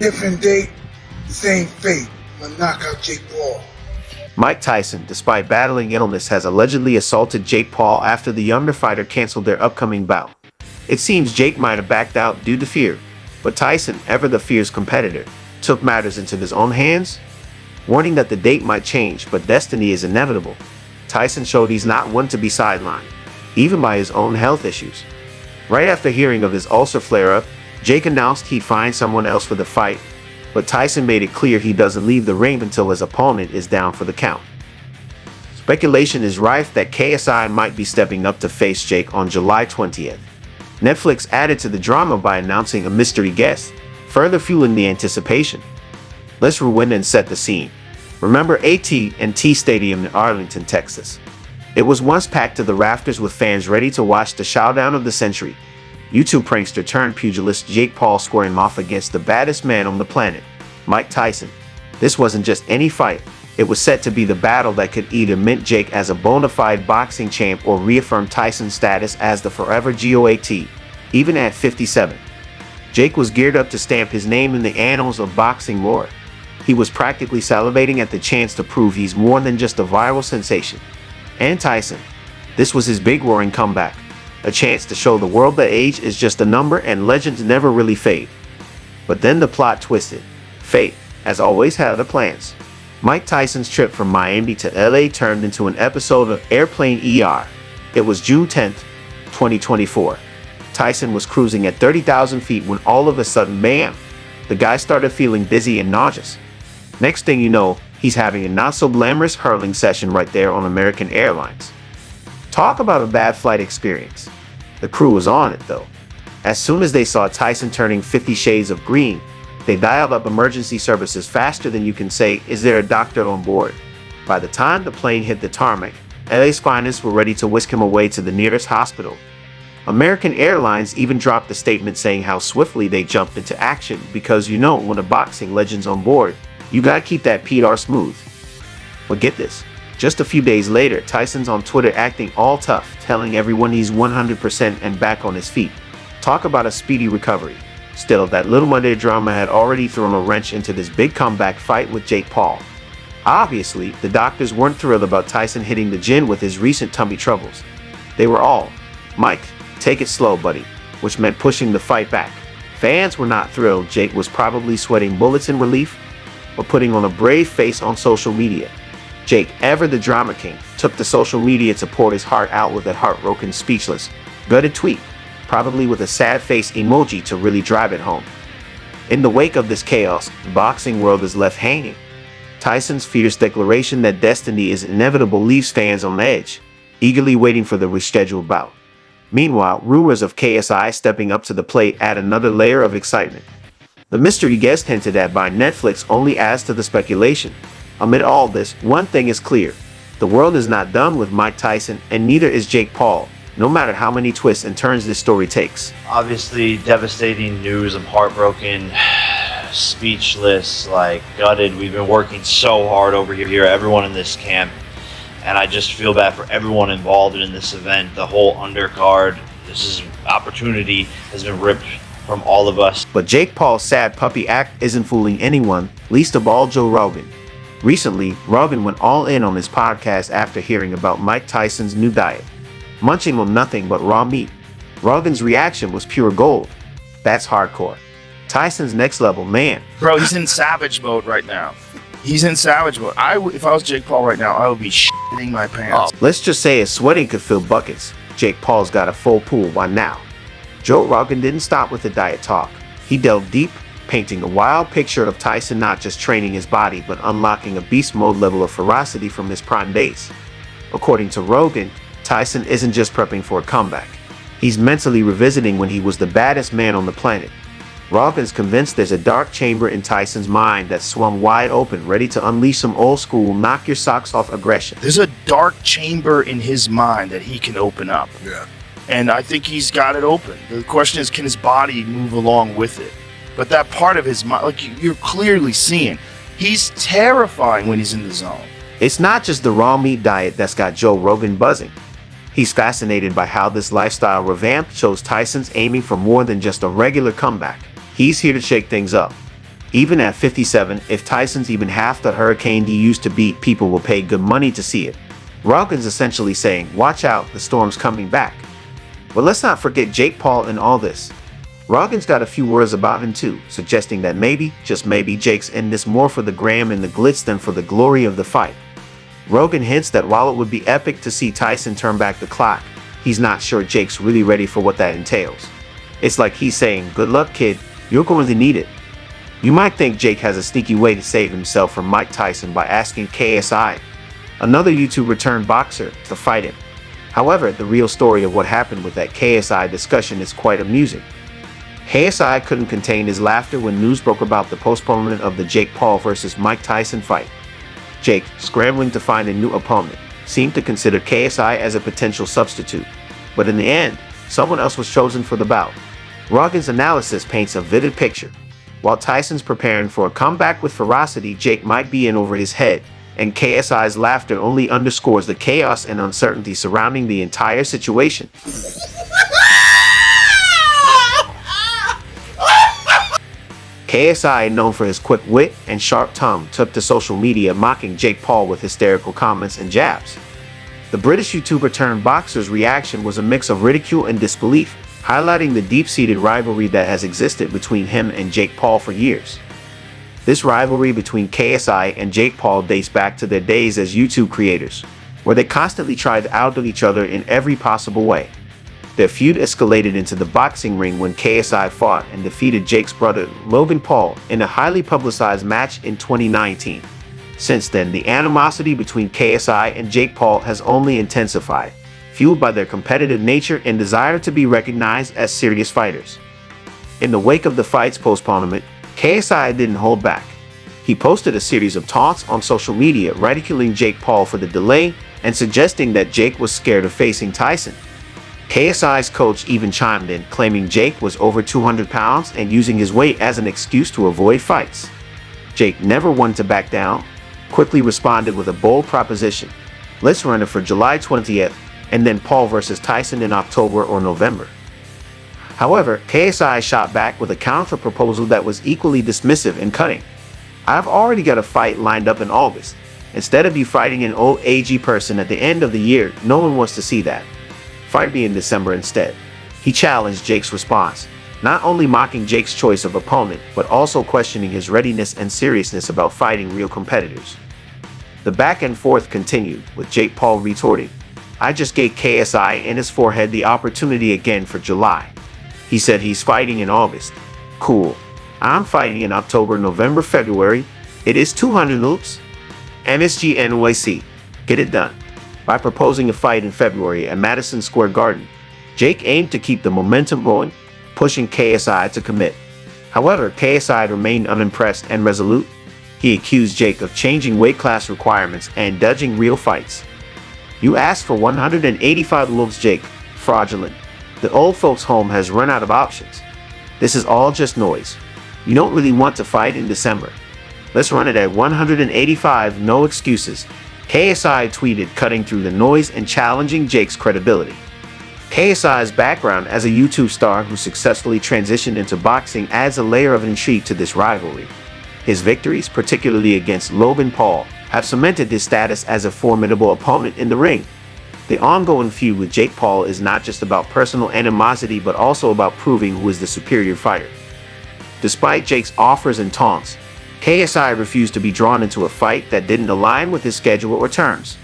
Different date, same fate. I'm gonna knock out Jake Paul. Mike Tyson, despite battling illness, has allegedly assaulted Jake Paul after the younger fighter canceled their upcoming bout. It seems Jake might have backed out due to fear, but Tyson, ever the fierce competitor, took matters into his own hands. Warning that the date might change, but destiny is inevitable, Tyson showed he's not one to be sidelined, even by his own health issues. Right after hearing of his ulcer flare-up, Jake announced he'd find someone else for the fight, but Tyson made it clear he doesn't leave the ring until his opponent is down for the count. Speculation is rife that KSI might be stepping up to face Jake on July 20th. Netflix added to the drama by announcing a mystery guest, further fueling the anticipation. Let's rewind and set the scene. Remember AT&T Stadium in Arlington, Texas. It was once packed to the rafters with fans ready to watch the showdown of the century. YouTube prankster turned pugilist Jake Paul squaring off against the baddest man on the planet, Mike Tyson. This wasn't just any fight. It was set to be the battle that could either mint Jake as a bona fide boxing champ or reaffirm Tyson's status as the forever GOAT, even at 57. Jake was geared up to stamp his name in the annals of boxing lore. He was practically salivating at the chance to prove he's more than just a viral sensation. And Tyson, this was his big roaring comeback, a chance to show the world that age is just a number and legends never really fade. But then the plot twisted. Fate, as always, had other plans. Mike Tyson's trip from Miami to LA turned into an episode of Airplane ER. It was June 10th, 2024. Tyson was cruising at 30,000 feet when all of a sudden, bam, the guy started feeling dizzy and nauseous. Next thing you know, he's having a not-so-glamorous hurling session right there on American Airlines. Talk about a bad flight experience. The crew was on it, though. As soon as they saw Tyson turning 50 shades of green, they dialed up emergency services faster than you can say, "Is there a doctor on board?" By the time the plane hit the tarmac, LA's finest were ready to whisk him away to the nearest hospital. American Airlines even dropped a statement saying how swiftly they jumped into action because when a boxing legend's on board, you gotta keep that PR smooth. But get this, just a few days later, Tyson's on Twitter acting all tough, telling everyone he's 100% and back on his feet. Talk about a speedy recovery. Still, that little Monday drama had already thrown a wrench into this big comeback fight with Jake Paul. Obviously, the doctors weren't thrilled about Tyson hitting the gym with his recent tummy troubles. They were all, "Mike, take it slow, buddy," which meant pushing the fight back. Fans were not thrilled. Jake was probably sweating bullets in relief, but putting on a brave face on social media. Jake, ever the drama king, took to social media to pour his heart out with a heartbroken, speechless, gutted tweet, probably with a sad face emoji to really drive it home. In the wake of this chaos, the boxing world is left hanging. Tyson's fierce declaration that destiny is inevitable leaves fans on edge, eagerly waiting for the rescheduled bout. Meanwhile, rumors of KSI stepping up to the plate add another layer of excitement. The mystery guest hinted at by Netflix only adds to the speculation. Amid all this, one thing is clear. The world is not done with Mike Tyson, and neither is Jake Paul, no matter how many twists and turns this story takes. Obviously, devastating news. I'm heartbroken, speechless, gutted. We've been working so hard over here, everyone in this camp. And I just feel bad for everyone involved in this event, the whole undercard. Opportunity has been ripped from all of us. But Jake Paul's sad puppy act isn't fooling anyone, least of all Joe Rogan. Recently, Rogan went all in on his podcast after hearing about Mike Tyson's new diet, munching on nothing but raw meat. Rogan's reaction was pure gold. That's hardcore. Tyson's next level, man. Bro, he's in savage mode right now. He's in savage mode. If I was Jake Paul right now, I would be shitting my pants. Let's just say his sweating could fill buckets. Jake Paul's got a full pool by now. Joe Rogan didn't stop with the diet talk. He delved deep, painting a wild picture of Tyson not just training his body, but unlocking a beast mode level of ferocity from his prime days. According to Rogan, Tyson isn't just prepping for a comeback. He's mentally revisiting when he was the baddest man on the planet. Rogan's convinced there's a dark chamber in Tyson's mind that's swung wide open, ready to unleash some old school, knock your socks off aggression. There's a dark chamber in his mind that he can open up. Yeah. And I think he's got it open. The question is, can his body move along with it? But that part of his mind, you're clearly seeing, he's terrifying when he's in the zone. It's not just the raw meat diet that's got Joe Rogan buzzing. He's fascinated by how this lifestyle revamp shows Tyson's aiming for more than just a regular comeback. He's here to shake things up. Even at 57, if Tyson's even half the hurricane he used to beat, people will pay good money to see it. Rogan's essentially saying, watch out, the storm's coming back. But let's not forget Jake Paul in all this. Rogan's got a few words about him too, suggesting that maybe, just maybe, Jake's in this more for the gram and the glitz than for the glory of the fight. Rogan hints that while it would be epic to see Tyson turn back the clock, he's not sure Jake's really ready for what that entails. It's like he's saying, good luck kid, you're going to need it. You might think Jake has a sneaky way to save himself from Mike Tyson by asking KSI, another YouTube turned boxer, to fight him. However, the real story of what happened with that KSI discussion is quite amusing. KSI couldn't contain his laughter when news broke about the postponement of the Jake Paul vs. Mike Tyson fight. Jake, scrambling to find a new opponent, seemed to consider KSI as a potential substitute, but in the end, someone else was chosen for the bout. Rogan's analysis paints a vivid picture. While Tyson's preparing for a comeback with ferocity, Jake might be in over his head, and KSI's laughter only underscores the chaos and uncertainty surrounding the entire situation. KSI, known for his quick wit and sharp tongue, took to social media mocking Jake Paul with hysterical comments and jabs. The British YouTuber turned boxer's reaction was a mix of ridicule and disbelief, highlighting the deep-seated rivalry that has existed between him and Jake Paul for years. This rivalry between KSI and Jake Paul dates back to their days as YouTube creators, where they constantly tried to outdo each other in every possible way. Their feud escalated into the boxing ring when KSI fought and defeated Jake's brother, Logan Paul, in a highly publicized match in 2019. Since then, the animosity between KSI and Jake Paul has only intensified, fueled by their competitive nature and desire to be recognized as serious fighters. In the wake of the fight's postponement, KSI didn't hold back. He posted a series of taunts on social media ridiculing Jake Paul for the delay and suggesting that Jake was scared of facing Tyson. KSI's coach even chimed in, claiming Jake was over 200 pounds and using his weight as an excuse to avoid fights. Jake, never one to back down, quickly responded with a bold proposition. Let's run it for July 20th, and then Paul versus Tyson in October or November. However, KSI shot back with a counter-proposal that was equally dismissive and cutting. I've already got a fight lined up in August. Instead of you fighting an old agey person at the end of the year, no one wants to see that. Fight me in December instead. He challenged Jake's response, not only mocking Jake's choice of opponent, but also questioning his readiness and seriousness about fighting real competitors. The back and forth continued, with Jake Paul retorting, I just gave KSI and his forehead the opportunity again for July. He said he's fighting in August. Cool. I'm fighting in October, November, February. It is 200 loops. MSG NYC. Get it done. By proposing a fight in February at Madison Square Garden, Jake aimed to keep the momentum rolling, pushing KSI to commit. However, KSI remained unimpressed and resolute. He accused Jake of changing weight class requirements and dodging real fights. You asked for 185 loops, Jake. Fraudulent. The old folks' home has run out of options. This is all just noise. You don't really want to fight in December. Let's run it at 185, no excuses. KSI tweeted, cutting through the noise and challenging Jake's credibility. KSI's background as a YouTube star who successfully transitioned into boxing adds a layer of intrigue to this rivalry. His victories, particularly against Logan Paul, have cemented his status as a formidable opponent in the ring. The ongoing feud with Jake Paul is not just about personal animosity but also about proving who is the superior fighter. Despite Jake's offers and taunts, KSI refused to be drawn into a fight that didn't align with his schedule or terms.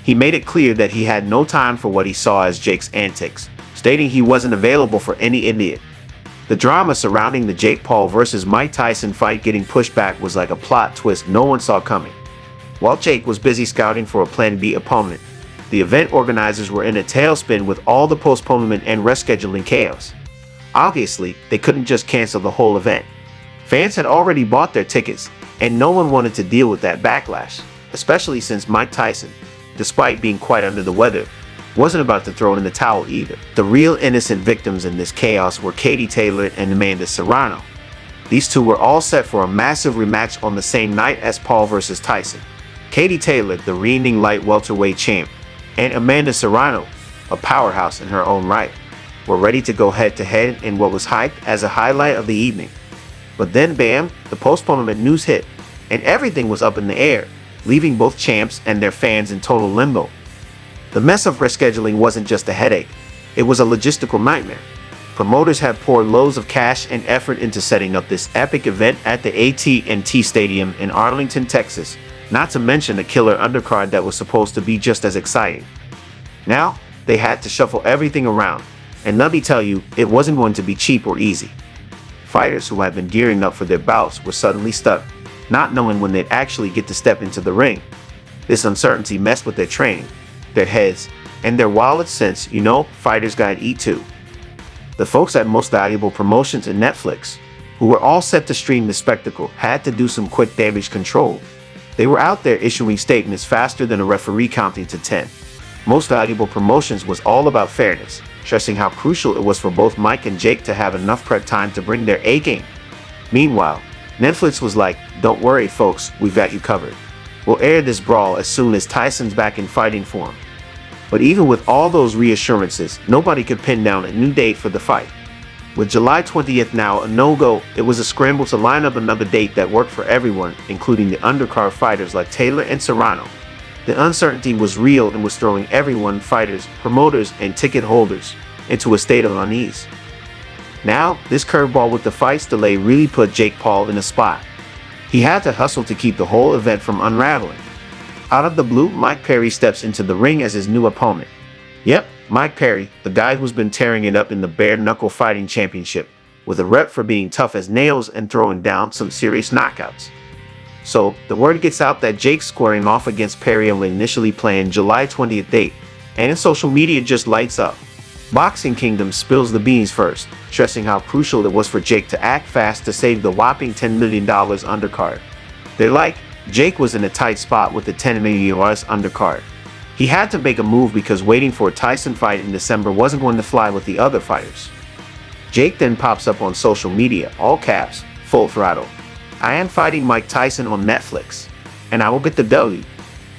He made it clear that he had no time for what he saw as Jake's antics, stating he wasn't available for any idiot. The drama surrounding the Jake Paul vs. Mike Tyson fight getting pushed back was like a plot twist no one saw coming. While Jake was busy scouting for a Plan B opponent, the event organizers were in a tailspin with all the postponement and rescheduling chaos. Obviously, they couldn't just cancel the whole event. Fans had already bought their tickets, and no one wanted to deal with that backlash, especially since Mike Tyson, despite being quite under the weather, wasn't about to throw in the towel either. The real innocent victims in this chaos were Katie Taylor and Amanda Serrano. These two were all set for a massive rematch on the same night as Paul vs. Tyson. Katie Taylor, the reigning light welterweight champ, and Amanda Serrano, a powerhouse in her own right, were ready to go head-to-head in what was hyped as a highlight of the evening. But then bam, the postponement news hit, and everything was up in the air, leaving both champs and their fans in total limbo. The mess of rescheduling wasn't just a headache, it was a logistical nightmare. Promoters had poured loads of cash and effort into setting up this epic event at the AT&T Stadium in Arlington, Texas, not to mention a killer undercard that was supposed to be just as exciting. Now, they had to shuffle everything around, and let me tell you, it wasn't going to be cheap or easy. Fighters who had been gearing up for their bouts were suddenly stuck, not knowing when they'd actually get to step into the ring. This uncertainty messed with their training, their heads, and their wallets since, fighters gotta eat too. The folks at Most Valuable Promotions and Netflix, who were all set to stream the spectacle, had to do some quick damage control. They were out there issuing statements faster than a referee counting to 10. Most Valuable Promotions was all about fairness, stressing how crucial it was for both Mike and Jake to have enough prep time to bring their A-game. Meanwhile, Netflix was like, "Don't worry folks, we've got you covered. We'll air this brawl as soon as Tyson's back in fighting form." But even with all those reassurances, nobody could pin down a new date for the fight. With July 20th now a no-go, it was a scramble to line up another date that worked for everyone, including the undercard fighters like Taylor and Serrano. The uncertainty was real and was throwing everyone, fighters, promoters, and ticket holders, into a state of unease. Now, this curveball with the fight's delay really put Jake Paul in a spot. He had to hustle to keep the whole event from unraveling. Out of the blue, Mike Perry steps into the ring as his new opponent. Yep, Mike Perry, the guy who's been tearing it up in the bare-knuckle fighting championship, with a rep for being tough as nails and throwing down some serious knockouts. So, the word gets out that Jake's squaring off against Perry on the initially planned July 20th date, and social media just lights up. Boxing Kingdom spills the beans first, stressing how crucial it was for Jake to act fast to save the whopping $10 million undercard. They're like, Jake was in a tight spot with the $10 million undercard. He had to make a move because waiting for a Tyson fight in December wasn't going to fly with the other fighters. Jake then pops up on social media, all caps, full throttle. "I am fighting Mike Tyson on Netflix, and I will get the W."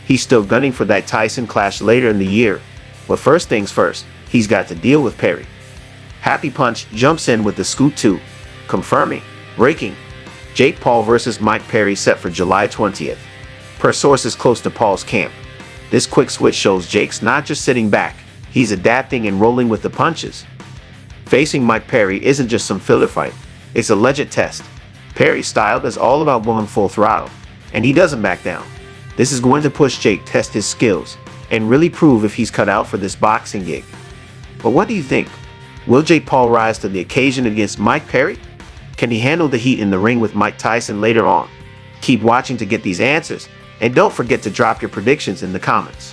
He's still gunning for that Tyson clash later in the year, but first things first, he's got to deal with Perry. Happy Punch jumps in with the scoop 2, confirming, breaking, Jake Paul versus Mike Perry set for July 20th. Per sources close to Paul's camp, this quick switch shows Jake's not just sitting back, he's adapting and rolling with the punches. Facing Mike Perry isn't just some filler fight, it's a legit test. Perry's style is all about going full throttle, and he doesn't back down. This is going to push Jake test his skills, and really prove if he's cut out for this boxing gig. But what do you think? Will Jake Paul rise to the occasion against Mike Perry? Can he handle the heat in the ring with Mike Tyson later on? Keep watching to get these answers, and don't forget to drop your predictions in the comments.